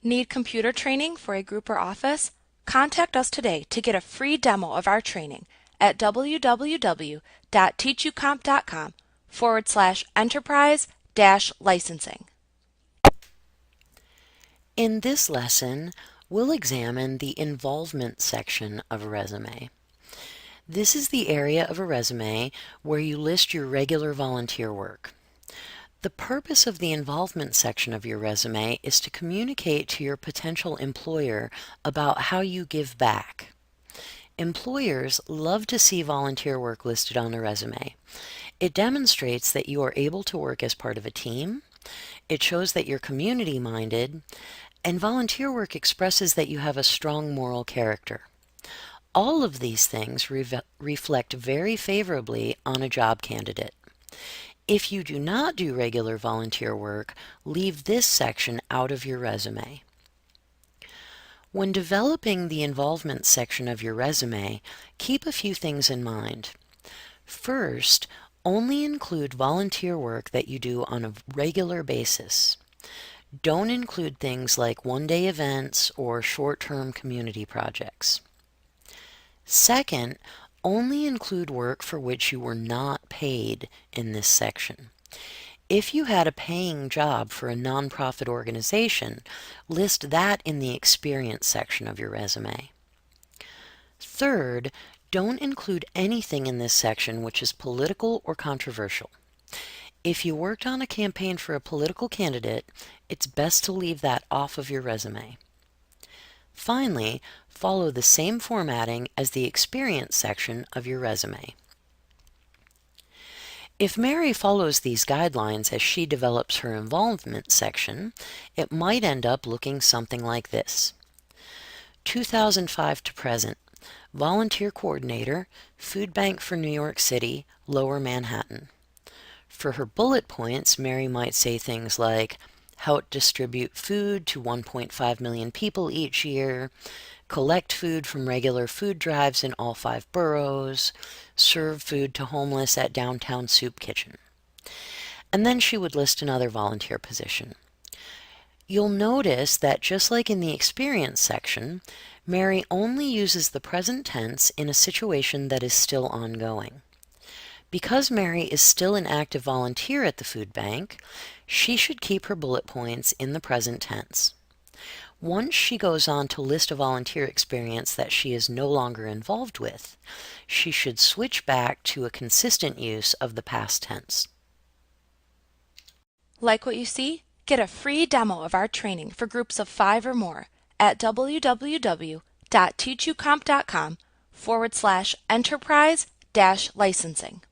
Need computer training for a group or office? Contact us today to get a free demo of our training at www.teachucomp.com/enterprise-licensing. In this lesson, we'll examine the involvement section of a resume. This is the area of a resume where you list your regular volunteer work. The purpose of the involvement section of your resume is to communicate to your potential employer about how you give back. Employers love to see volunteer work listed on a resume. It demonstrates that you are able to work as part of a team, it shows that you're community-minded, and volunteer work expresses that you have a strong moral character. All of these things reflect very favorably on a job candidate. If you do not do regular volunteer work, leave this section out of your resume. When developing the involvement section of your resume, keep a few things in mind. First, only include volunteer work that you do on a regular basis. Don't include things like one-day events or short-term community projects. Second, only include work for which you were not paid in this section. If you had a paying job for a nonprofit organization, list that in the experience section of your resume. Third, don't include anything in this section which is political or controversial. If you worked on a campaign for a political candidate, it's best to leave that off of your resume. Finally, follow the same formatting as the experience section of your resume. If Mary follows these guidelines as she develops her involvement section, it might end up looking something like this. 2005 to present, volunteer coordinator, food bank for New York City, Lower Manhattan. For her bullet points, Mary might say things like, help distribute food to 1.5 million people each year, collect food from regular food drives in all 5 boroughs, serve food to homeless at Downtown Soup Kitchen. And then she would list another volunteer position. You'll notice that just like in the experience section, Mary only uses the present tense in a situation that is still ongoing. Because Mary is still an active volunteer at the food bank, she should keep her bullet points in the present tense. Once she goes on to list a volunteer experience that she is no longer involved with, she should switch back to a consistent use of the past tense. Like what you see? Get a free demo of our training for groups of 5 or more at www.teachucomp.com/enterprise-licensing.